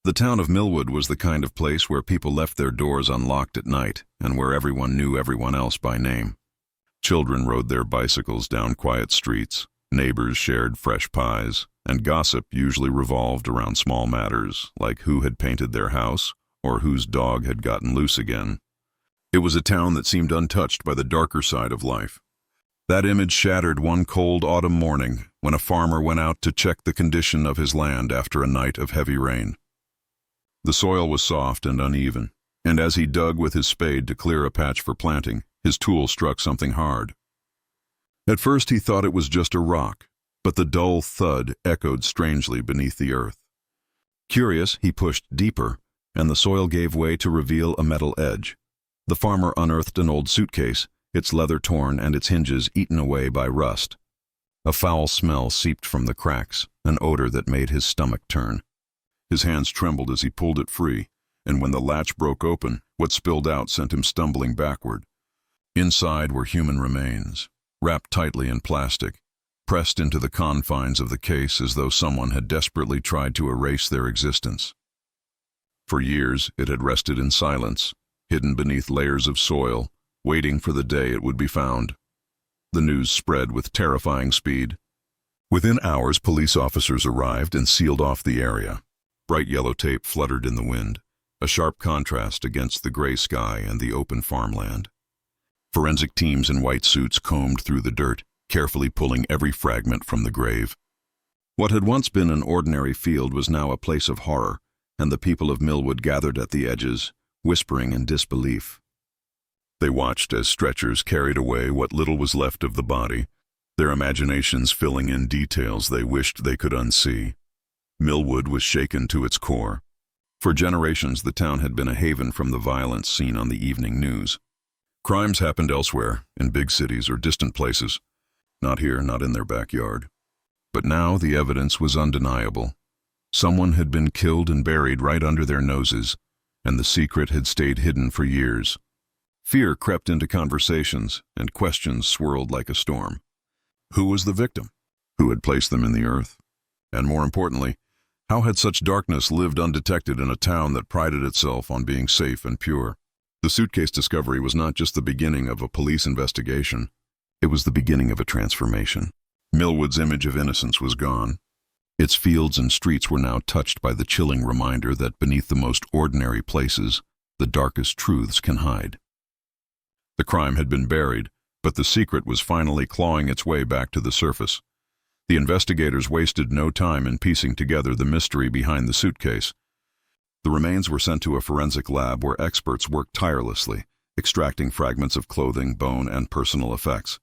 The town of Millwood was the kind of place where people left their doors unlocked at night and where everyone knew everyone else by name. Children rode their bicycles down quiet streets, neighbors shared fresh pies, and gossip usually revolved around small matters like who had painted their house or whose dog had gotten loose again. It was a town that seemed untouched by the darker side of life. That image shattered one cold autumn morning when a farmer went out to check the condition of his land after a night of heavy rain. The soil was soft and uneven, and as he dug with his spade to clear a patch for planting, his tool struck something hard. At first he thought it was just a rock, but the dull thud echoed strangely beneath the earth. Curious, he pushed deeper, and the soil gave way to reveal a metal edge. The farmer unearthed an old suitcase, its leather torn and its hinges eaten away by rust. A foul smell seeped from the cracks, an odor that made his stomach turn. His hands trembled as he pulled it free, and when the latch broke open, what spilled out sent him stumbling backward. Inside were human remains, wrapped tightly in plastic, pressed into the confines of the case as though someone had desperately tried to erase their existence. For years it had rested in silence, hidden beneath layers of soil, waiting for the day it would be found. The news spread with terrifying speed. Within hours, police officers arrived and sealed off the area. Bright yellow tape fluttered in the wind, a sharp contrast against the gray sky and the open farmland. Forensic teams in white suits combed through the dirt, carefully pulling every fragment from the grave. What had once been an ordinary field was now a place of horror, and the people of Millwood gathered at the edges, whispering in disbelief. They watched as stretchers carried away what little was left of the body, their imaginations filling in details they wished they could unsee. Millwood was shaken to its core. For generations, the town had been a haven from the violence seen on the evening news. Crimes happened elsewhere, in big cities or distant places. Not here, not in their backyard. But now the evidence was undeniable. Someone had been killed and buried right under their noses, and the secret had stayed hidden for years. Fear crept into conversations, and questions swirled like a storm. Who was the victim? Who had placed them in the earth? And more importantly, how had such darkness lived undetected in a town that prided itself on being safe and pure? The suitcase discovery was not just the beginning of a police investigation. It was the beginning of a transformation. Millwood's image of innocence was gone. Its fields and streets were now touched by the chilling reminder that beneath the most ordinary places, the darkest truths can hide. The crime had been buried, but the secret was finally clawing its way back to the surface. The investigators wasted no time in piecing together the mystery behind the suitcase. The remains were sent to a forensic lab where experts worked tirelessly, extracting fragments of clothing, bone, and personal effects.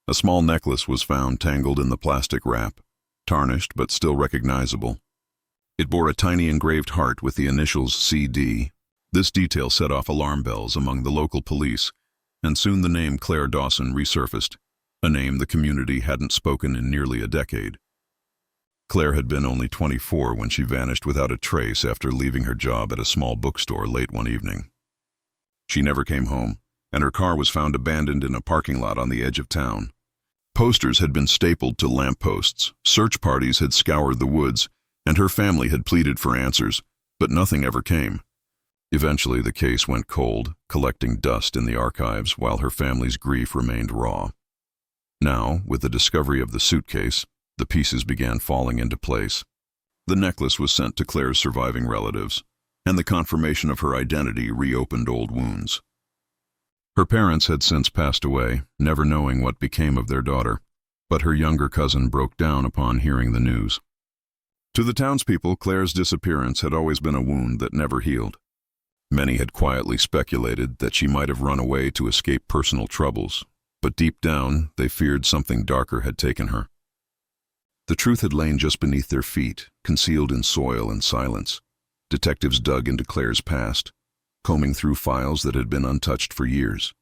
A small necklace was found tangled in the plastic wrap, tarnished but still recognizable. It bore a tiny engraved heart with the initials CD. This detail set off alarm bells among the local police, and soon the name Claire Dawson resurfaced, a name the community hadn't spoken in nearly a decade. Claire had been only 24 when she vanished without a trace after leaving her job at a small bookstore late one evening. She never came home, and her car was found abandoned in a parking lot on the edge of town. Posters had been stapled to lampposts, search parties had scoured the woods, and her family had pleaded for answers, but nothing ever came. Eventually, the case went cold, collecting dust in the archives while her family's grief remained raw. Now, with the discovery of the suitcase, the pieces began falling into place. The necklace was sent to Claire's surviving relatives, and the confirmation of her identity reopened old wounds. Her parents had since passed away, never knowing what became of their daughter, but her younger cousin broke down upon hearing the news. To the townspeople, Claire's disappearance had always been a wound that never healed. Many had quietly speculated that she might have run away to escape personal troubles, but deep down, they feared something darker had taken her. The truth had lain just beneath their feet, concealed in soil and silence. Detectives dug into Claire's past, combing through files that had been untouched for years.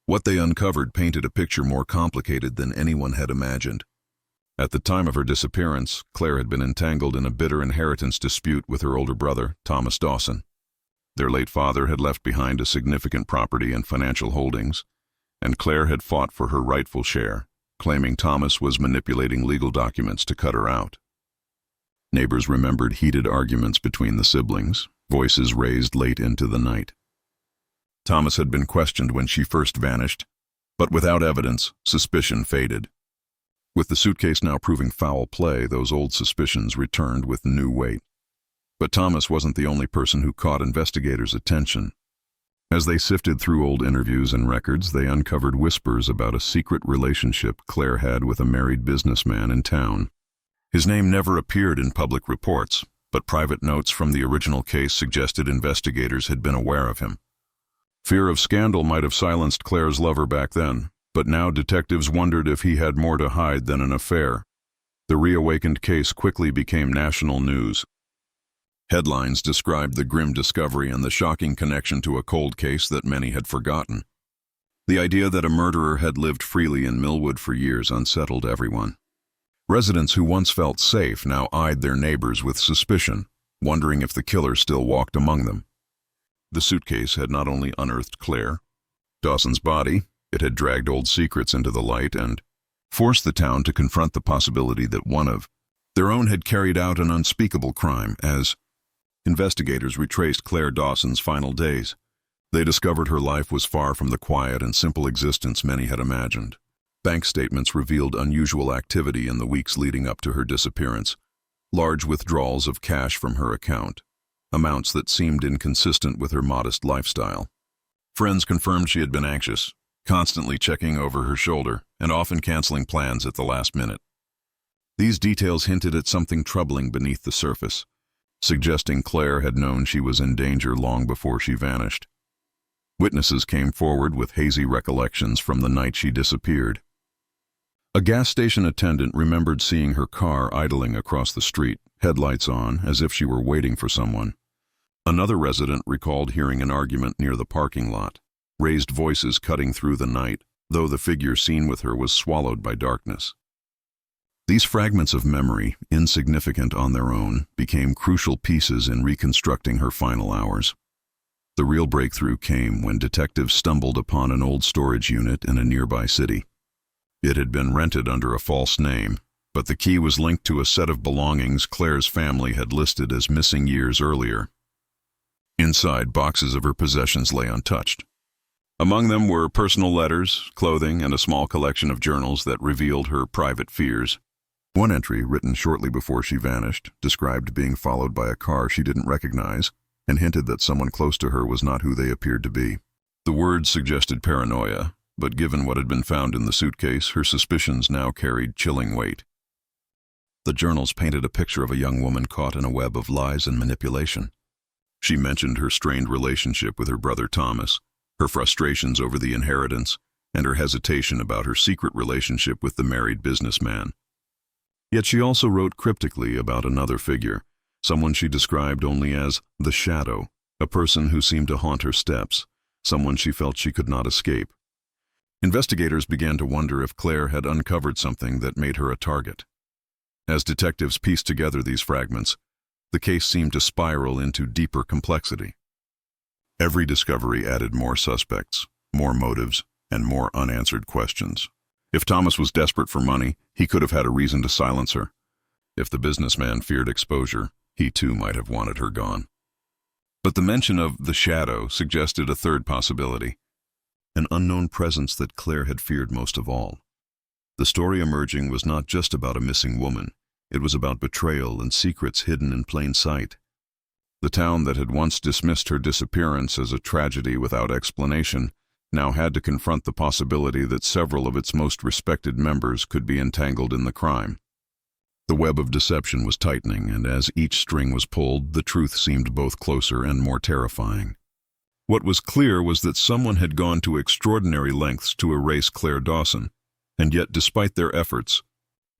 What they uncovered painted a picture more complicated than anyone had imagined. At the time of her disappearance, Claire had been entangled in a bitter inheritance dispute with her older brother, Thomas Dawson. Their late father had left behind a significant property and financial holdings, and Claire had fought for her rightful share, claiming Thomas was manipulating legal documents to cut her out. Neighbors remembered heated arguments between the siblings, voices raised late into the night. Thomas had been questioned when she first vanished, but without evidence, suspicion faded. With the suitcase now proving foul play, those old suspicions returned with new weight. But Thomas wasn't the only person who caught investigators' attention. As they sifted through old interviews and records, they uncovered whispers about a secret relationship Claire had with a married businessman in town. His name never appeared in public reports, but private notes from the original case suggested investigators had been aware of him. Fear of scandal might have silenced Claire's lover back then, but now detectives wondered if he had more to hide than an affair. The reawakened case quickly became national news. Headlines described the grim discovery and the shocking connection to a cold case that many had forgotten. The idea that a murderer had lived freely in Millwood for years unsettled everyone. Residents who once felt safe now eyed their neighbors with suspicion, wondering if the killer still walked among them. The suitcase had not only unearthed Claire Dawson's body, it had dragged old secrets into the light and forced the town to confront the possibility that one of their own had carried out an unspeakable crime. As investigators retraced Claire Dawson's final days, they discovered her life was far from the quiet and simple existence many had imagined. Bank statements revealed unusual activity in the weeks leading up to her disappearance, large withdrawals of cash from her account, amounts that seemed inconsistent with her modest lifestyle. Friends confirmed she had been anxious, constantly checking over her shoulder and often canceling plans at the last minute. These details hinted at something troubling beneath the surface, suggesting Claire had known she was in danger long before she vanished. Witnesses came forward with hazy recollections from the night she disappeared. A gas station attendant remembered seeing her car idling across the street, headlights on, as if she were waiting for someone. Another resident recalled hearing an argument near the parking lot, raised voices cutting through the night, though the figure seen with her was swallowed by darkness. These fragments of memory, insignificant on their own, became crucial pieces in reconstructing her final hours. The real breakthrough came when detectives stumbled upon an old storage unit in a nearby city. It had been rented under a false name, but the key was linked to a set of belongings Claire's family had listed as missing years earlier. Inside, boxes of her possessions lay untouched. Among them were personal letters, clothing, and a small collection of journals that revealed her private fears. One entry, written shortly before she vanished, described being followed by a car she didn't recognize and hinted that someone close to her was not who they appeared to be. The words suggested paranoia, but given what had been found in the suitcase, her suspicions now carried chilling weight. The journals painted a picture of a young woman caught in a web of lies and manipulation. She mentioned her strained relationship with her brother Thomas, her frustrations over the inheritance, and her hesitation about her secret relationship with the married businessman. Yet she also wrote cryptically about another figure, someone she described only as the shadow, a person who seemed to haunt her steps, someone she felt she could not escape. Investigators began to wonder if Claire had uncovered something that made her a target. As detectives pieced together these fragments, the case seemed to spiral into deeper complexity. Every discovery added more suspects, more motives, and more unanswered questions. If Thomas was desperate for money, he could have had a reason to silence her. If the businessman feared exposure, he too might have wanted her gone. But the mention of the shadow suggested a third possibility, an unknown presence that Claire had feared most of all. The story emerging was not just about a missing woman, it was about betrayal and secrets hidden in plain sight. The town that had once dismissed her disappearance as a tragedy without explanation now had to confront the possibility that several of its most respected members could be entangled in the crime. The web of deception was tightening, and as each string was pulled, the truth seemed both closer and more terrifying. What was clear was that someone had gone to extraordinary lengths to erase Claire Dawson, and yet despite their efforts,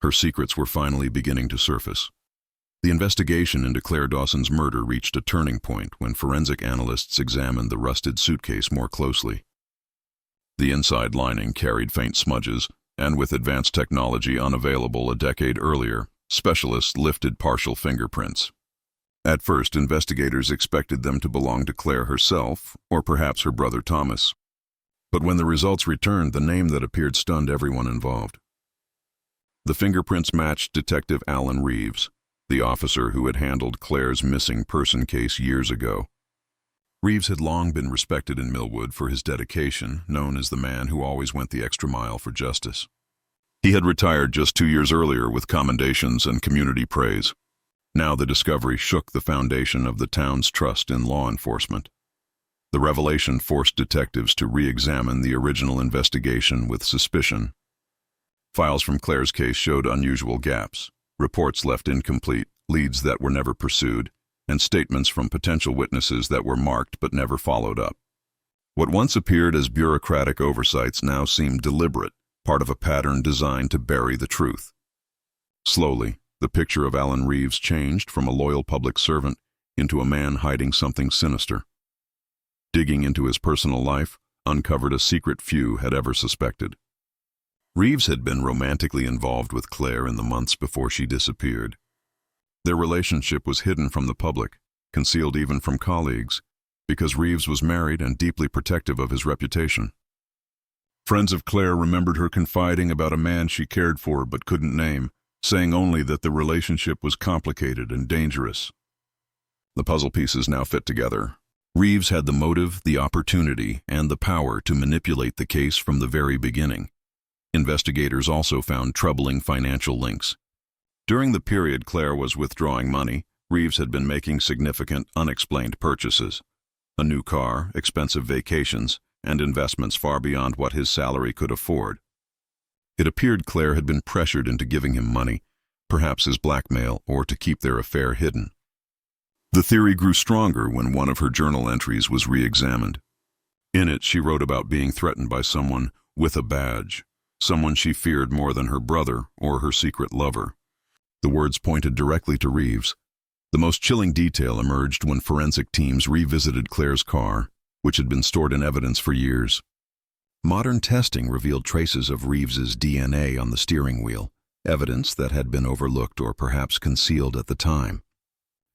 her secrets were finally beginning to surface. The investigation into Claire Dawson's murder reached a turning point when forensic analysts examined the rusted suitcase more closely. The inside lining carried faint smudges, and with advanced technology unavailable a decade earlier, specialists lifted partial fingerprints. At first, investigators expected them to belong to Claire herself, or perhaps her brother Thomas. But when the results returned, the name that appeared stunned everyone involved. The fingerprints matched Detective Alan Reeves, the officer who had handled Claire's missing person case years ago. Reeves had long been respected in Millwood for his dedication, known as the man who always went the extra mile for justice. He had retired just 2 years earlier with commendations and community praise. Now the discovery shook the foundation of the town's trust in law enforcement. The revelation forced detectives to re-examine the original investigation with suspicion. Files from Claire's case showed unusual gaps, reports left incomplete, leads that were never pursued, and statements from potential witnesses that were marked but never followed up. What once appeared as bureaucratic oversights now seemed deliberate, part of a pattern designed to bury the truth. Slowly, the picture of Alan Reeves changed from a loyal public servant into a man hiding something sinister. Digging into his personal life uncovered a secret few had ever suspected. Reeves had been romantically involved with Claire in the months before she disappeared. Their relationship was hidden from the public, concealed even from colleagues, because Reeves was married and deeply protective of his reputation. Friends of Claire remembered her confiding about a man she cared for but couldn't name, saying only that the relationship was complicated and dangerous. The puzzle pieces now fit together. Reeves had the motive, the opportunity, and the power to manipulate the case from the very beginning. Investigators also found troubling financial links. During the period Claire was withdrawing money, Reeves had been making significant, unexplained purchases. A new car, expensive vacations, and investments far beyond what his salary could afford. It appeared Claire had been pressured into giving him money, perhaps as blackmail or to keep their affair hidden. The theory grew stronger when one of her journal entries was re-examined. In it, she wrote about being threatened by someone with a badge, someone she feared more than her brother or her secret lover. The words pointed directly to Reeves. The most chilling detail emerged when forensic teams revisited Claire's car, which had been stored in evidence for years. Modern testing revealed traces of Reeves's DNA on the steering wheel, evidence that had been overlooked or perhaps concealed at the time.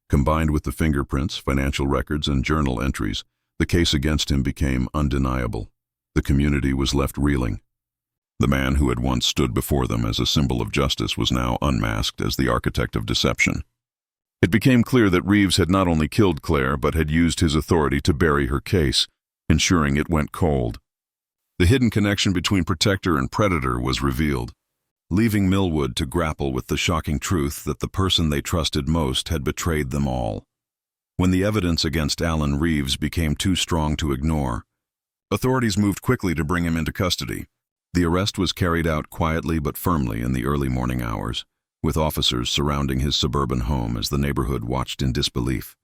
Combined with the fingerprints, financial records, and journal entries, the case against him became undeniable. The community was left reeling. The man who had once stood before them as a symbol of justice was now unmasked as the architect of deception. It became clear that Reeves had not only killed Claire but had used his authority to bury her case, ensuring it went cold. The hidden connection between protector and predator was revealed, leaving Millwood to grapple with the shocking truth that the person they trusted most had betrayed them all. When the evidence against Alan Reeves became too strong to ignore, authorities moved quickly to bring him into custody. The arrest was carried out quietly but firmly in the early morning hours, with officers surrounding his suburban home as the neighborhood watched in disbelief.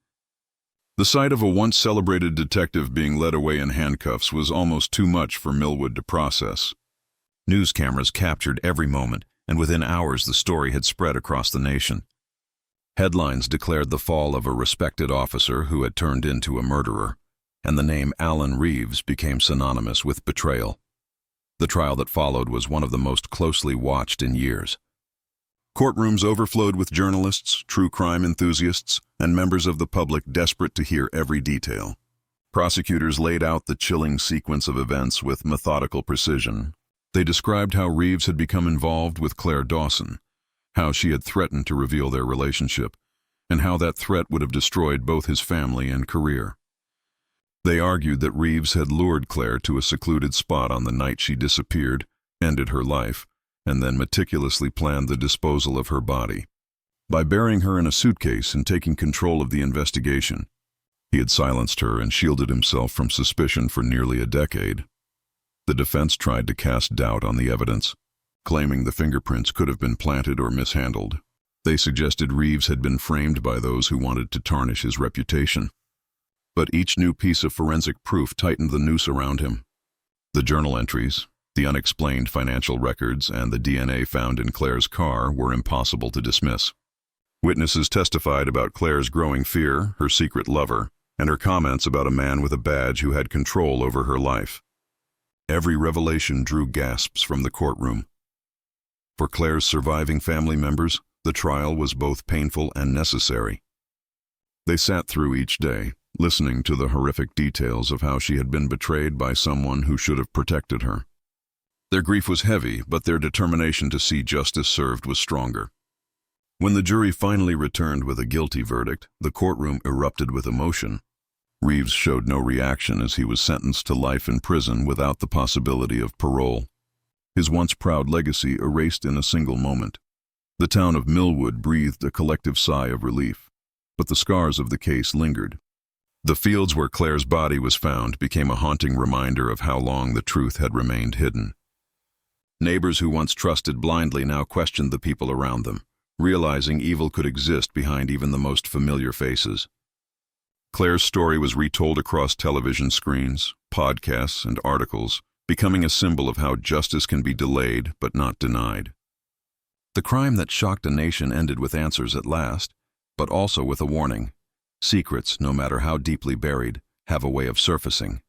The sight of a once celebrated detective being led away in handcuffs was almost too much for Millwood to process. News cameras captured every moment, and within hours the story had spread across the nation. Headlines declared the fall of a respected officer who had turned into a murderer, and the name Alan Reeves became synonymous with betrayal. The trial that followed was one of the most closely watched in years. Courtrooms overflowed with journalists, true crime enthusiasts, and members of the public desperate to hear every detail. Prosecutors laid out the chilling sequence of events with methodical precision. They described how Reeves had become involved with Claire Dawson, how she had threatened to reveal their relationship, and how that threat would have destroyed both his family and career. They argued that Reeves had lured Claire to a secluded spot on the night she disappeared, ended her life, and then meticulously planned the disposal of her body. By burying her in a suitcase and taking control of the investigation, he had silenced her and shielded himself from suspicion for nearly a decade. The defense tried to cast doubt on the evidence, claiming the fingerprints could have been planted or mishandled. They suggested Reeves had been framed by those who wanted to tarnish his reputation. But each new piece of forensic proof tightened the noose around him. The journal entries, the unexplained financial records, and the DNA found in Claire's car were impossible to dismiss. Witnesses testified about Claire's growing fear, her secret lover, and her comments about a man with a badge who had control over her life. Every revelation drew gasps from the courtroom. For Claire's surviving family members, the trial was both painful and necessary. They sat through each day, listening to the horrific details of how she had been betrayed by someone who should have protected her. Their grief was heavy, but their determination to see justice served was stronger. When the jury finally returned with a guilty verdict, the courtroom erupted with emotion. Reeves showed no reaction as he was sentenced to life in prison without the possibility of parole. His once proud legacy erased in a single moment. The town of Millwood breathed a collective sigh of relief, but the scars of the case lingered. The fields where Claire's body was found became a haunting reminder of how long the truth had remained hidden. Neighbors who once trusted blindly now questioned the people around them, realizing evil could exist behind even the most familiar faces. Claire's story was retold across television screens, podcasts, and articles, becoming a symbol of how justice can be delayed but not denied. The crime that shocked a nation ended with answers at last, but also with a warning. Secrets, no matter how deeply buried, have a way of surfacing.